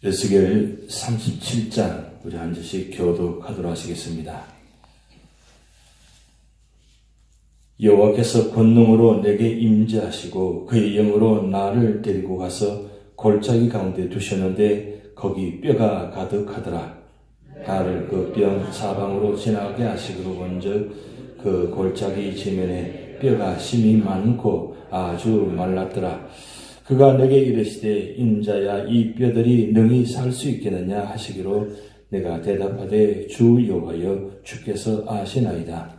에스겔 37장 우리 한 절씩 교독하도록 하시겠습니다. 여호와께서 권능으로 내게 임재하시고 그의 영으로 나를 데리고 가서 골짜기 가운데 두셨는데 거기 뼈가 가득하더라. 나를 그 병 사방으로 지나가게 하시기로 본즉 그 골짜기 지면에 뼈가 심히 많고 아주 말랐더라. 그가 내게 이르시되 인자야 이 뼈들이 능히 살 수 있겠느냐 하시기로 내가 대답하되 주 여호와여 주께서 아시나이다.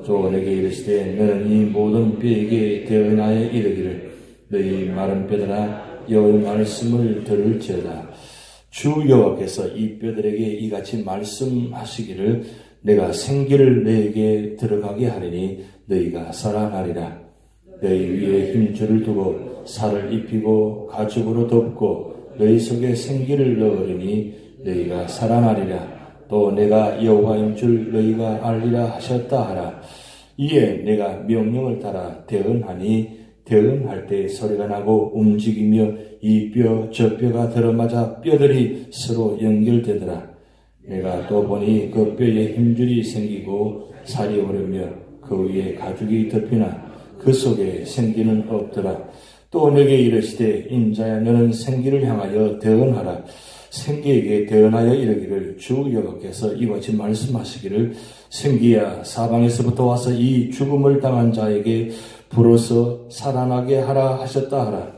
또 내게 이르시되 너는 이 모든 뼈에게 대언하여 이르기를 너희 마른 뼈들아 여호와의 말씀을 들을지어다. 주 여호와께서 이 뼈들에게 이같이 말씀하시기를 내가 생기를 너에게 들어가게 하리니 너희가 살아나리라. 너희 위에 힘줄을 두고 살을 입히고 가죽으로 덮고 너희 속에 생기를 넣으리니 너희가 살아나리라. 또 내가 여호와인 줄 너희가 알리라 하셨다 하라. 이에 내가 명령을 따라 대언하니 대언할 때 소리가 나고 움직이며 이 뼈 저 뼈가 들어맞아 뼈들이 서로 연결되더라. 내가 또 보니 그 뼈에 힘줄이 생기고 살이 오르며 그 위에 가죽이 덮이나 그 속에 생기는 없더라. 또 내게 이르시되 인자야 너는 생기를 향하여 대언하라. 생기에게 대언하여 이르기를 주 여호와께서 이같이 말씀하시기를 생기야 사방에서부터 와서 이 죽음을 당한 자에게 불어서 살아나게 하라 하셨다 하라.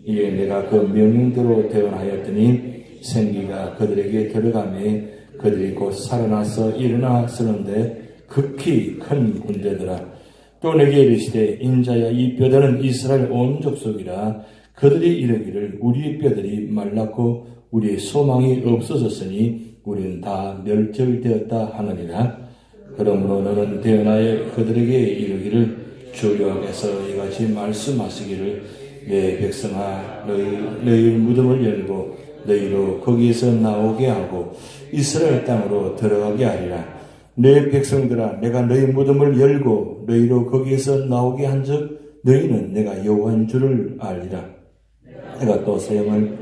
이에 내가 그 명령대로 대언하였더니 생기가 그들에게 들어가매 그들이 곧 살아나서 일어나 서는데 극히 큰 군대더라. 또 내게 이르시되 인자야 이 뼈들은 이스라엘 온 족속이라. 그들이 이르기를 우리의 뼈들이 말랐고 우리의 소망이 없어졌으니 우리는 다 멸절되었다 하느니라. 그러므로 너는 대언하여 그들에게 이르기를 주 여호와께서 이같이 말씀하시기를 내 백성아 너희 무덤을 열고 너희로 거기에서 나오게 하고 이스라엘 땅으로 들어가게 하리라. 내 백성들아 내가 너희 무덤을 열고 너희로 거기에서 나오게 한즉 너희는 내가 여호와인 줄을 알리라. 내가 또 소형을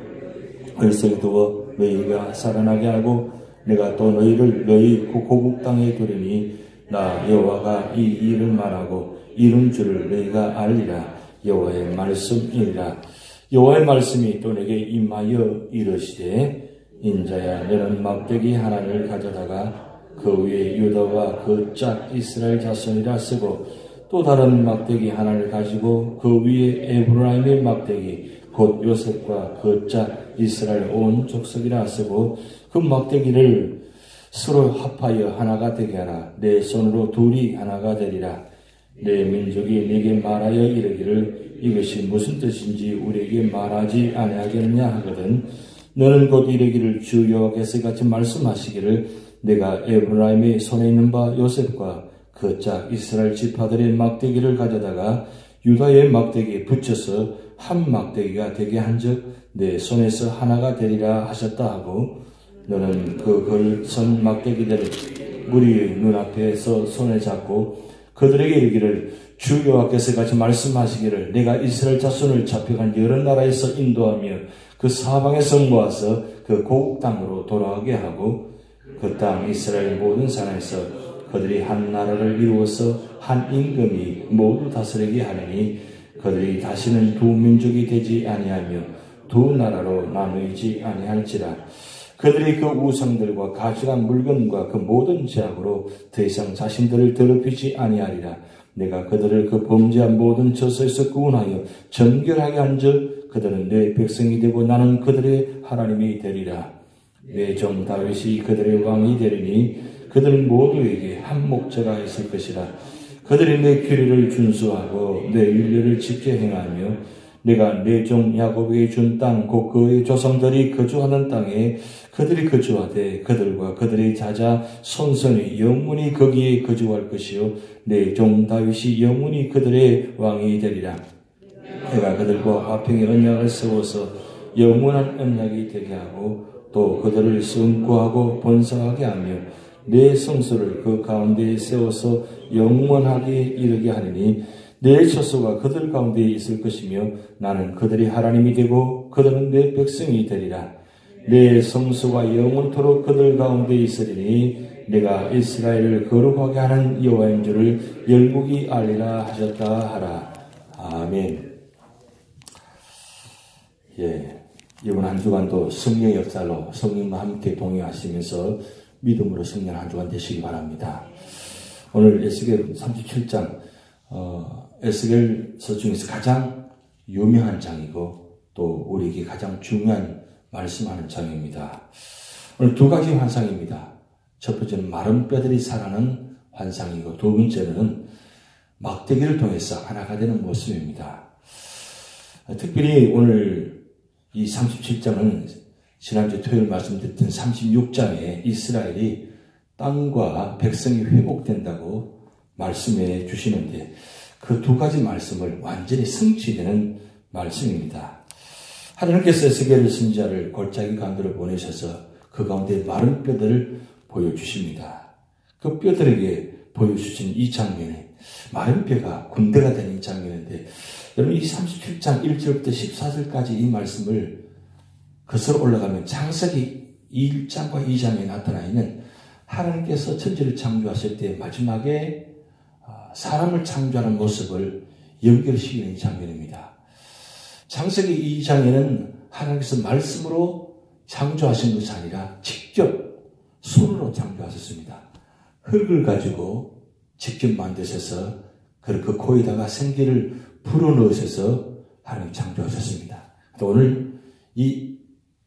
글쎄 두어 너희가 살아나게 하고 내가 또 너희를 너희 고국 땅에 두리니 나 여호와가 이 일을 말하고 이룬 줄을 너희가 알리라. 여호와의 말씀이니라. 여호와의 말씀이 또 내게 임하여 이르시되 인자야 너는 막대기 하나를 가져다가 그 위에 유다와 그 짝 이스라엘 자손이라 쓰고 또 다른 막대기 하나를 가지고 그 위에 에브라임의 막대기 곧 요셉과 그 짝 이스라엘 온 족속이라 쓰고 그 막대기를 서로 합하여 하나가 되게 하라. 내 손으로 둘이 하나가 되리라. 내 민족이 네게 말하여 이르기를 이것이 무슨 뜻인지 우리에게 말하지 아니하겠느냐 하거든. 너는 곧 이르기를 주 여호와께서 같이 말씀하시기를 내가 에브라임의 손에 있는 바 요셉과 그 짝 이스라엘 지파들의 막대기를 가져다가 유다의 막대기에 붙여서 한 막대기가 되게 한즉 내 손에서 하나가 되리라 하셨다 하고 너는 그 걸선 막대기들을 우리의 눈앞에서 손에 잡고 그들에게 이르기를 주 여호와께서 같이 말씀하시기를 내가 이스라엘 자손을 잡혀간 여러 나라에서 인도하며 그 사방에서 모아서 그 고국 땅으로 돌아가게 하고 그 땅 이스라엘 모든 산에서 그들이 한 나라를 이루어서 한 임금이 모두 다스리게 하느니 그들이 다시는 두 민족이 되지 아니하며 두 나라로 나누이지 아니할지라. 그들이 그 우상들과 가증한 물건과 그 모든 죄악으로 더 이상 자신들을 더럽히지 아니하리라. 내가 그들을 그 범죄한 모든 저소에서 구원하여 정결하게 한즉 그들은 내 백성이 되고 나는 그들의 하나님이 되리라. 내 종 다윗이 그들의 왕이 되리니 그들 모두에게 한 목자가 있을 것이라. 그들이 내 규례를 준수하고 내 율례를 지켜 행하며 내가 내 종 야곱에게 준 땅 곧 그의 조상들이 거주하는 땅에 그들이 거주하되 그들과 그들의 자자 손손이 영원히 거기에 거주할 것이요 내 종 다윗이 영원히 그들의 왕이 되리라. 내가 그들과 화평의 언약을 세워서 영원한 언약이 되게 하고 또 그들을 승구하고 번성하게 하며 내 성소를 그 가운데에 세워서 영원하게 이르게 하느니 내 처소가 그들 가운데에 있을 것이며 나는 그들의 하나님이 되고 그들은 내 백성이 되리라. 내 성수가 영원토록 그들 가운데 있으리니 내가 이스라엘을 거룩하게 하는 여호와인 줄을 열국이 알리라 하셨다 하라. 아멘. 이번 한 주간도 성령의 역사로 성령과 함께 동행하시면서 믿음으로 승리하는 한 주간 되시기 바랍니다. 오늘 에스겔 37장 에스겔서 중에서 가장 유명한 장이고 또 우리에게 가장 중요한 말씀하는 장입니다. 오늘 두 가지 환상입니다. 첫 번째는 마른 뼈들이 살아나는 환상이고 두 번째는 막대기를 통해서 하나가 되는 모습입니다. 특별히 오늘 이 37장은 지난주 토요일 말씀드렸던 36장에 이스라엘이 땅과 백성이 회복된다고 말씀해 주시는데 그 두 가지 말씀을 완전히 성취되는 말씀입니다. 하나님께서 에스겔 선지자를 골짜기 강도로 보내셔서 그 가운데 마른 뼈들을 보여주십니다. 그 뼈들에게 보여주신 이 장면이 마른 뼈가 군대가 되는 장면인데 여러분 이 37장 1절부터 14절까지 이 말씀을 거슬러 올라가면 창세기 1장과 2장에 나타나 있는 하나님께서 천지를 창조하실 때 마지막에 사람을 창조하는 모습을 연결시키는 장면입니다. 창세기 2장에는 하나님께서 말씀으로 창조하신 것이 아니라 직접 손으로 창조하셨습니다. 흙을 가지고 직접 만드셔서 그 코에다가 생기를 불어넣으셔서 하나님 창조하셨습니다. 오늘 이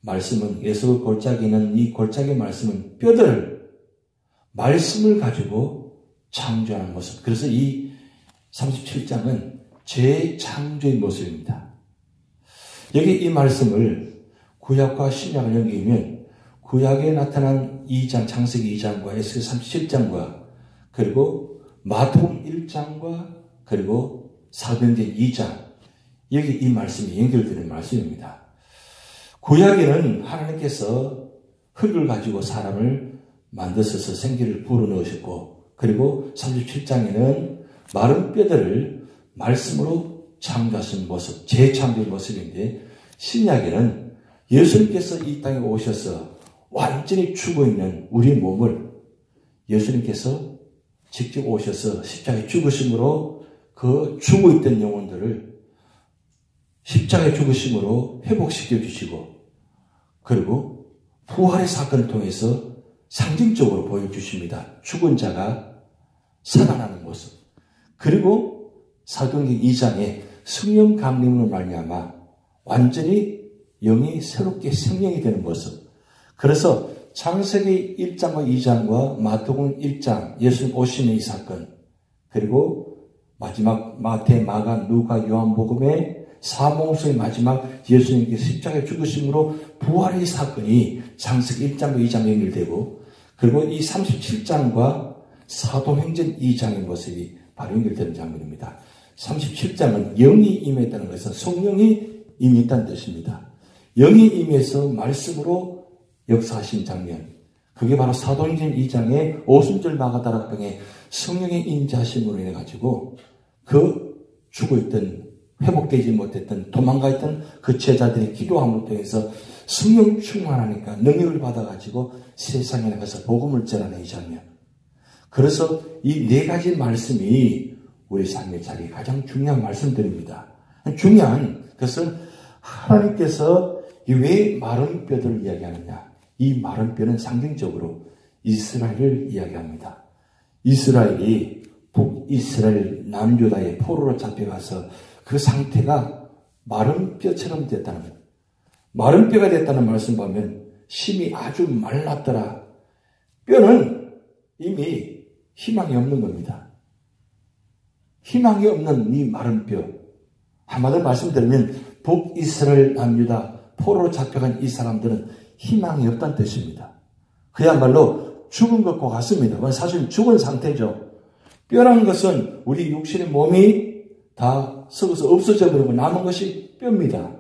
말씀은 예수 골짜기는 이 골짜기 말씀은 뼈들을 말씀을 가지고 창조하는 모습. 그래서 이 37장은 재창조의 모습입니다. 여기 이 말씀을 구약과 신약을 연기하면 구약에 나타난 2장 창세기 2장과 에스겔 37장과 그리고 마태복음 1장과 그리고 사도행전 2장 여기 이 말씀이 연결되는 말씀입니다. 구약에는 하나님께서 흙을 가지고 사람을 만드셔서 생기를 불어넣으셨고 그리고 37장에는 마른 뼈들을 말씀으로 창조하신 모습, 재창조의 모습인데 신약에는 예수님께서 이 땅에 오셔서 완전히 죽어있는 우리 몸을 예수님께서 직접 오셔서 십자가에 죽으심으로 그 죽어있던 영혼들을 십자가에 죽으심으로 회복시켜 주시고 그리고 부활의 사건을 통해서 상징적으로 보여주십니다. 죽은 자가 살아나는 모습. 그리고 사도행전 2장에 성령 강림으로 말미암아 완전히 영이 새롭게 생명이 되는 모습. 그래서 창세기 1장과 2장과 마태복음 1장 예수님 오시는 이 사건 그리고 마지막 마태, 마가, 누가, 요한복음의 사복음서의 마지막 예수님께서 십자가에 죽으심으로 부활의 사건이 창세기 1장과 2장 연결되고 그리고 이 37장과 사도행전 2장의 모습이 바로 연결되는 장면입니다. 37장은 영이 임했다는 것은 성령이 임했다는 뜻입니다. 영이 임해서 말씀으로 역사하신 장면. 그게 바로 사도행전 2장의 오순절 마가다락방에 성령의 임재하심으로 인해 가지고 그 죽어있던 회복되지 못했던 도망가있던 그 제자들의 기도함을 통해서 성령 충만하니까 능력을 받아가지고 세상에 나가서 복음을 전하는 이 장면. 그래서 이 네 가지 말씀이 우리 삶의 자리에 가장 중요한 말씀들입니다. 중요한 것은 하나님께서 왜 마른 뼈들을 이야기하느냐. 이 마른 뼈는 상징적으로 이스라엘을 이야기합니다. 이스라엘이 북이스라엘 남유다의 포로로 잡혀가서 그 상태가 마른 뼈처럼 됐다는 것. 마른 뼈가 됐다는 말씀 보면 심이 아주 말랐더라. 뼈는 이미 희망이 없는 겁니다. 희망이 없는 이 마른 뼈. 한마디로 말씀드리면 북이스라엘 남유다 포로로 잡혀간 이 사람들은 희망이 없다는 뜻입니다. 그야말로 죽은 것과 같습니다. 사실 죽은 상태죠. 뼈라는 것은 우리 육신의 몸이 다 썩어서 없어져 버리고 남은 것이 뼈입니다.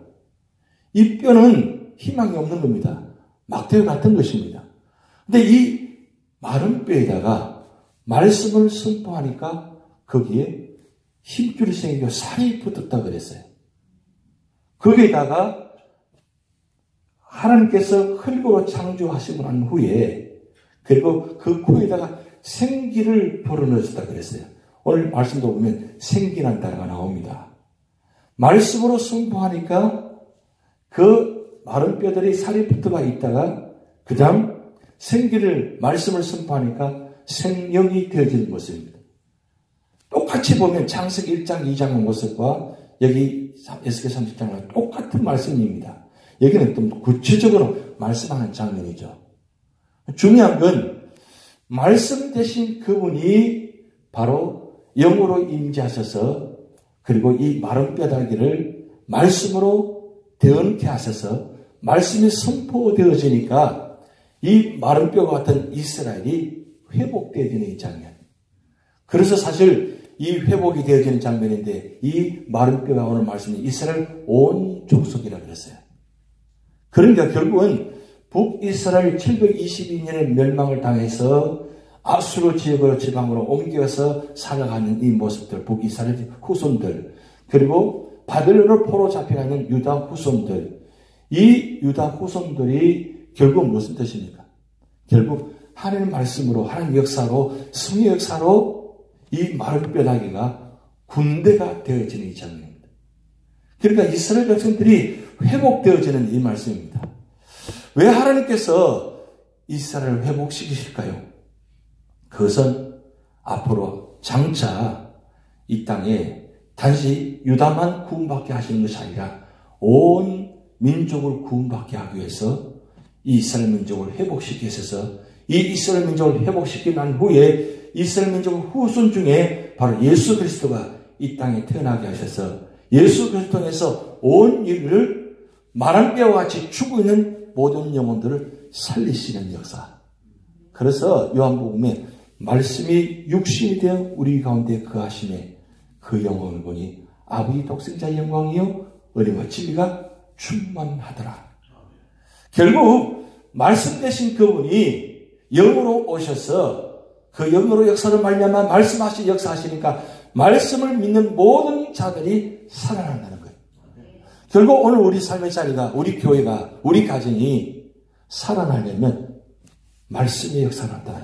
이 뼈는 희망이 없는 겁니다. 막대기 같은 것입니다. 근데 이 마른 뼈에다가 말씀을 선포하니까 거기에 힘줄이 생기고 살이 붙었다 그랬어요. 거기에다가 하나님께서 흙으로 창조하시고 난 후에 그리고 그 코에다가 생기를 불어넣으셨다 그랬어요. 오늘 말씀도 보면 생기란 단어가 나옵니다. 말씀으로 승부하니까 그 마른 뼈들이 살이 붙어가 있다가 그 다음 생기를 말씀을 선포하니까 생명이 되어지는 모습입니다. 똑같이 보면 창세기 1장 2장의 모습과 여기 에스겔 30장과 똑같은 말씀입니다. 여기는 좀 구체적으로 말씀하는 장면이죠. 중요한 건 말씀 대신 그분이 바로 영으로 임재하셔서 그리고 이 마른 뼈다귀를 말씀으로 대언케 하셔서 말씀이 선포되어지니까 이 마른 뼈와 같은 이스라엘이 회복되어지는 이 장면. 그래서 사실 이 회복이 되어지는 장면인데 이 마른 뼈가 오늘 말씀이 이스라엘 온 족속이라 그랬어요. 그러니까 결국은 북이스라엘 722년의 멸망을 당해서 아수르 지역으로 지방으로 옮겨서 살아가는 이 모습들, 북이스라엘 후손들, 그리고 바벨론으로 포로 잡혀가는 유다 후손들, 이 유다 후손들이 결국 무슨 뜻입니까? 결국 하나님 말씀으로, 하나님 역사로, 성의 역사로 이 마른 뼈다귀가 군대가 되어지는 이 장면입니다. 그러니까 이스라엘 백성들이 회복되어지는 이 말씀입니다. 왜 하나님께서 이스라엘을 회복시키실까요? 그것은 앞으로 장차 이 땅에 단지 유다만 구원받게 하시는 것이 아니라 온 민족을 구원받게 하기 위해서 이 이스라엘 민족을 회복시키셔서 이 이스라엘 민족을 회복시킨 난 후에 이스라엘 민족의 후손 중에 바로 예수 그리스도가 이 땅에 태어나게 하셔서 예수 그리스도 통해서 온 인류를 마른 뼈와 같이 죽고 있는 모든 영혼들을 살리시는 역사. 그래서 요한복음에 말씀이 육신이 되어 우리 가운데 거하심에 그 영광을 보니 아버지 독생자의 영광이요 은혜와 진리가 충만하더라. 결국 말씀 되신 그분이 영으로 오셔서 그 영으로 역사를 말미암아 말씀하시 역사하시니까 말씀을 믿는 모든 자들이 살아난다는 거예요. 결국 오늘 우리 삶의 자리가, 우리 교회가, 우리 가정이 살아나려면 말씀의 역사를 한다.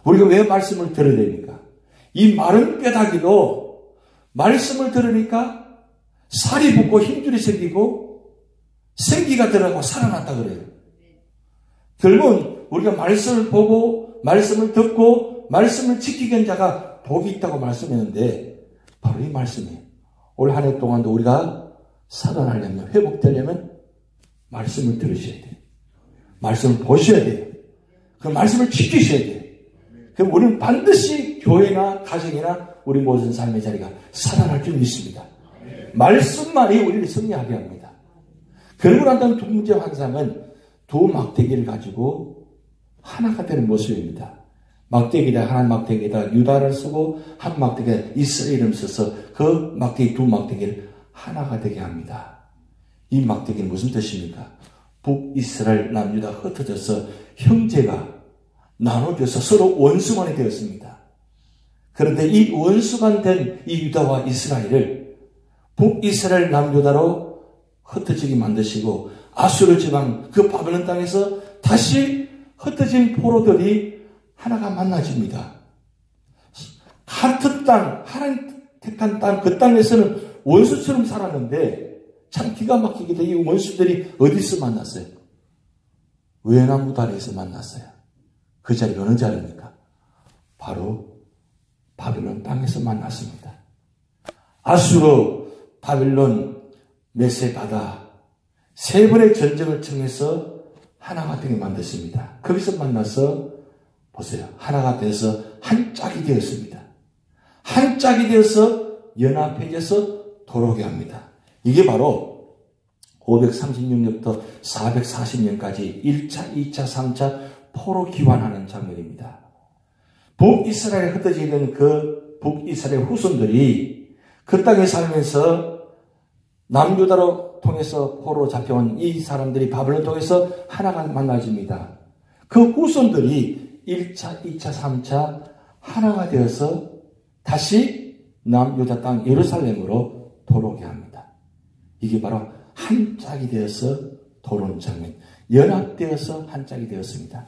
우리가 왜 말씀을 들어야 됩니까? 이 마른 뼈다귀도 말씀을 들으니까 살이 붙고 힘줄이 생기고 생기가 들어가고 살아났다 그래요. 결국은 우리가 말씀을 보고 말씀을 듣고 말씀을 지키게 한 자가 복이 있다고 말씀했는데 바로 이 말씀이에요. 올 한 해 동안도 우리가 살아나려면, 회복되려면 말씀을 들으셔야 돼요. 말씀을 보셔야 돼요. 그 말씀을 지키셔야 돼요. 그럼 우리는 반드시 교회나 가정이나 우리 모든 삶의 자리가 살아날 줄 믿습니다. 말씀만이 우리를 승리하게 합니다. 그러고 난 다음 두 번째 환상은 두 막대기를 가지고 하나가 되는 모습입니다. 막대기다, 한 막대기에다 유다를 쓰고 한 막대기에다 이스라엘을 써서 그 막대기, 두 막대기를 하나가 되게 합니다. 이 막대기는 무슨 뜻입니까? 북이스라엘, 남유다 흩어져서 형제가 나눠져서 서로 원수간이 되었습니다. 그런데 이 원수간 된 이 유다와 이스라엘을 북이스라엘, 남유다로 흩어지게 만드시고 아수르 지방 그 바벨론 땅에서 다시 흩어진 포로들이 하나가 만나집니다. 같은 땅, 하나님 택한 땅, 그 땅에서는 원수처럼 살았는데 참 기가 막히게 이 원수들이 어디서 만났어요? 외나무 다리에서 만났어요. 그 자리가 어느 자리입니까? 바로 바벨론 땅에서 만났습니다. 아수르, 바벨론, 메세 바다 세 번의 전쟁을 통해서 하나가 되게 만들었습니다. 거기서 만나서 보세요. 하나가 돼서 한 짝이 되었습니다. 한 짝이 되어서 연합해져서 돌아오게 합니다. 이게 바로 536년부터 440년까지 1차, 2차, 3차 포로 귀환하는 장면입니다. 북이스라엘에 흩어져 있는 그 북이스라엘 후손들이 그 땅에 살면서 남유다로 통해서 포로 잡혀온 이 사람들이 바벨론 통해서 하나가 만나집니다. 그 후손들이 1차, 2차, 3차 하나가 되어서 다시 남유다 땅 예루살렘으로 돌아오게 합니다. 이게 바로 한 짝이 되어서 토론 장면, 연합되어서 한 짝이 되었습니다.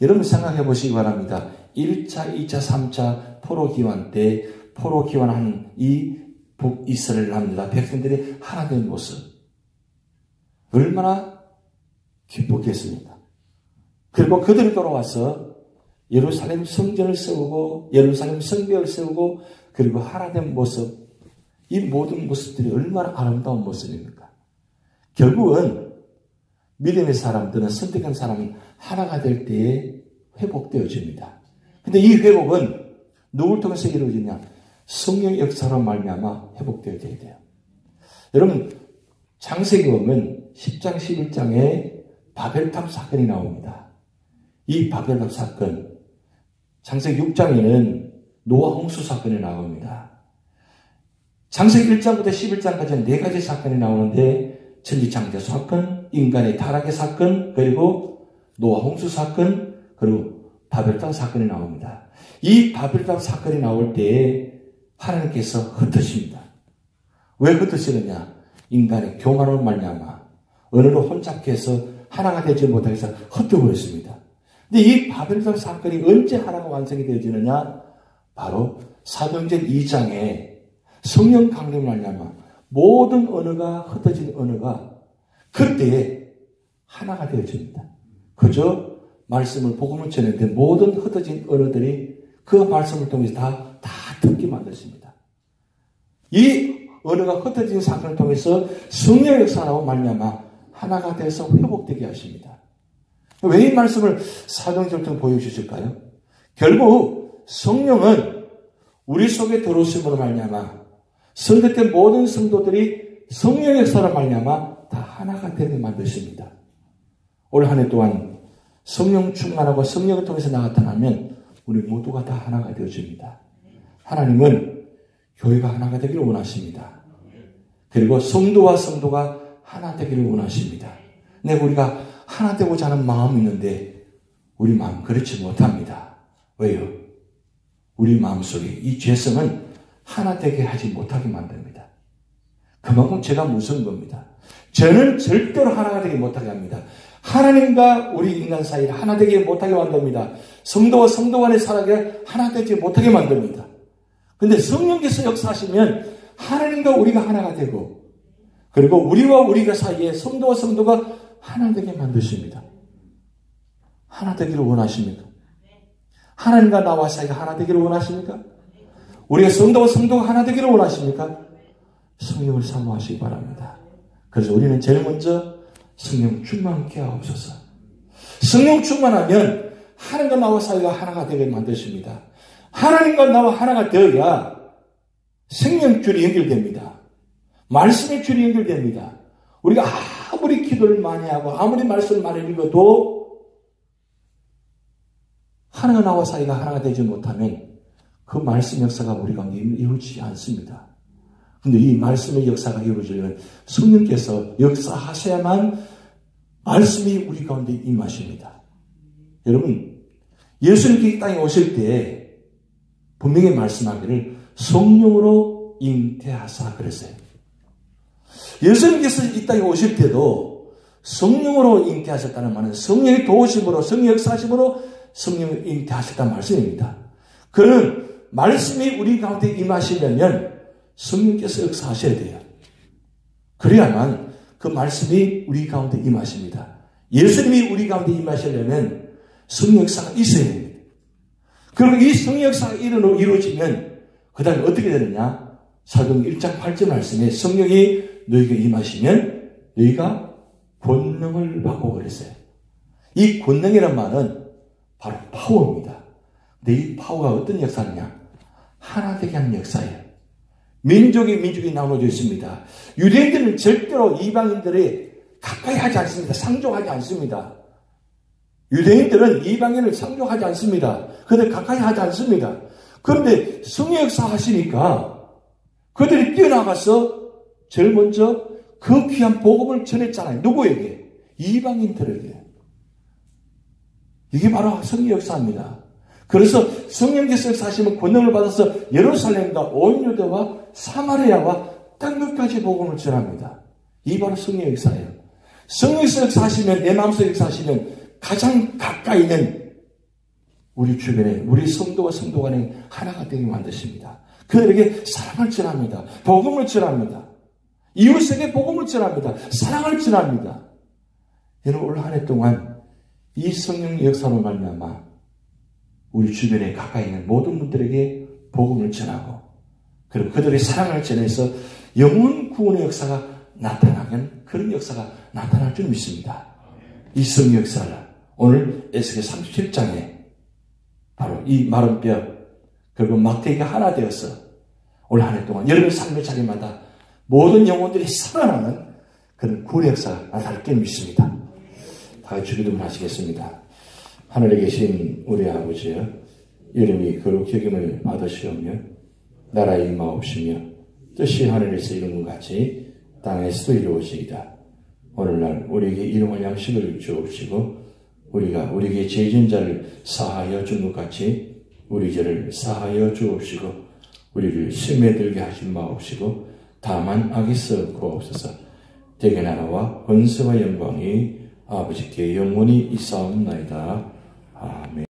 여러분 생각해 보시기 바랍니다. 1차, 2차, 3차 포로기환 때 포로기환한 이 북이스라엘 남유다 백성들이 하나 된 모습 얼마나 기뻤겠습니까? 그리고 그들이 돌아와서 예루살렘 성전을 세우고 예루살렘 성벽을 세우고 그리고 하나 된 모습, 이 모든 모습들이 얼마나 아름다운 모습입니까? 결국은 믿음의 사람들은, 선택한 사람은 하나가 될 때에 회복되어집니다. 근데 이 회복은 누굴 통해서 이루어지냐? 성령의 역사로 말미암아 회복되어져야 돼요. 여러분, 창세기 보면 10장, 11장에 바벨탑 사건이 나옵니다. 이 바벨탑 사건, 창세기 6장에는 노아 홍수 사건이 나옵니다. 창세기 1장부터 11장까지는 4가지 사건이 나오는데 천지창조 사건, 인간의 타락의 사건, 그리고 노아 홍수 사건, 그리고 바벨탑 사건이 나옵니다. 이 바벨탑 사건이 나올 때에 하나님께서 흩으십니다. 왜 흩으시느냐? 인간의 교만으로 말미암아 어느로 혼잡케 해서 하나가 되지 못하게 해서 흩어버렸습니다. 근데 이 바벨탑 사건이 언제 하나가 완성이 되어지느냐? 바로 사도행전 2장에 성령 강림을 말미암아 모든 언어가 흩어진 언어가 그때에 하나가 되어집니다. 그저 말씀을 복음을 전했는데 모든 흩어진 언어들이 그 말씀을 통해서 다 듣게 만드십니다. 이 언어가 흩어진 사건을 통해서 성령의 역사로 말미암아 하나가 돼서 회복되게 하십니다. 왜 이 말씀을 사도행전을 보여주실까요? 결국 성령은 우리 속에 들어오심으로 말미암아 선택된 모든 성도들이 성령의 역사로 말미암아 다 하나가 되게 만드십니다. 올 한 해 동안 성령 충만하고 성령을 통해서 나타나면 우리 모두가 다 하나가 되어집니다. 하나님은 교회가 하나가 되기를 원하십니다. 그리고 성도와 성도가 하나 되기를 원하십니다. 근데 우리가 하나 되고자 하는 마음이 있는데 우리 마음 그렇지 못합니다. 왜요? 우리 마음속에 이 죄성은 하나 되게 하지 못하게 만듭니다. 그만큼 죄가 무서운 겁니다. 죄는 절대로 하나가 되게 못하게 합니다. 하나님과 우리 인간 사이를 하나 되게 못하게 만듭니다. 성도와 성도 간의 사랑에 하나 되지 못하게 만듭니다. 근데 성령께서 역사하시면 하나님과 우리가 하나가 되고 그리고 우리와 우리가 사이에 성도와 성도가 하나 되게 만드십니다. 하나 되기를 원하십니까? 하나님과 나와 사이가 하나 되기를 원하십니까? 우리가 성도와 성도가 하나 되기를 원하십니까? 성령을 사모하시기 바랍니다. 그래서 우리는 제일 먼저 성령 충만케 하옵소서. 성령 충만하면 하나님과 나와 사이가 하나가 되게 만드십니다. 하나님과 나와 하나가 되어야 생명줄이 연결됩니다. 말씀의 줄이 연결됩니다. 우리가 아무리 기도를 많이 하고 아무리 말씀을 많이 읽어도 하나가 나와 사이가 하나가 되지 못하면 그 말씀 역사가 우리 가운데 이루어지지 않습니다. 그런데 이 말씀의 역사가 이루어지려면 성령께서 역사하셔야만 말씀이 우리 가운데 임하십니다. 여러분, 예수님께서 이 땅에 오실 때 분명히 말씀하기를 성령으로 잉태하사 그랬어요. 예수님께서 이 땅에 오실 때도 성령으로 잉태하셨다는 말은 성령의 도우심으로 성령 역사하심으로 성령을 잉태하셨다는 말씀입니다. 그는 말씀이 우리 가운데 임하시려면 성령께서 역사하셔야 돼요. 그래야만 그 말씀이 우리 가운데 임하십니다. 예수님이 우리 가운데 임하시려면 성령 역사가 있어야 됩니다. 그리고 이 성령 역사가 이루어지면 그 다음에 어떻게 되느냐? 사도행전 1장 8절 말씀에 성령이 너희가 임하시면 너희가 권능을 받고 그랬어요. 이 권능이란 말은 바로 파워입니다. 근데 이 파워가 어떤 역사냐? 하나 되게 하는 역사예요. 민족이 나눠져 있습니다. 유대인들은 절대로 이방인들이 가까이 하지 않습니다. 상종하지 않습니다. 유대인들은 이방인을 상종하지 않습니다. 그들 가까이 하지 않습니다. 그런데 성령 역사 하시니까 그들이 뛰어나가서 제일 먼저 그 귀한 복음을 전했잖아요. 누구에게? 이방인들에게. 이게 바로 성령 역사입니다. 그래서 성령께서 역사하시면 권능을 받아서 예루살렘과 온 유대와 사마리아와 땅 끝까지 복음을 전합니다. 이 바로 성령 역사예요. 성령께서 역사하시면, 내 마음속에 역사하시면 가장 가까이 있는 우리 주변에, 우리 성도와 성도 간에 하나가 되게 만드십니다. 그들에게 사랑을 전합니다. 복음을 전합니다. 이웃에게 복음을 전합니다. 사랑을 전합니다. 여러분, 올 한 해 동안 이 성령 역사로 말미암아 우리 주변에 가까이 있는 모든 분들에게 복음을 전하고, 그리고 그들의 사랑을 전해서 영혼 구원의 역사가 나타나면 그런 역사가 나타날 줄 믿습니다. 이 성령 역사를 오늘 에스겔 37장에 바로 이 마른 뼈 그리고 막대기가 하나 되어서 올 한 해 동안 여러분의 삶의 자리마다 모든 영혼들이 살아나는 그런 구원의 역사가 나타날 줄 믿습니다. 다 같이 기도를 하시겠습니다. 하늘에 계신 우리 아버지여, 이름이 거룩히 여김을 받으시오며 나라의 임하옵시며 뜻이 하늘에서 이룬 것 같이 땅에서도 이루어지이다. 오늘날 우리에게 일용할 양식을 주옵시고 우리가 우리에게 죄진 자를 사하여 준 것 같이 우리 죄를 사하여 주옵시고 우리를 시험에 들게 하지 마옵시고 다만 악에서 구하옵소서. 대개 나라와 권세와 영광이 아버지께 영원히 있사옵나이다. 아멘.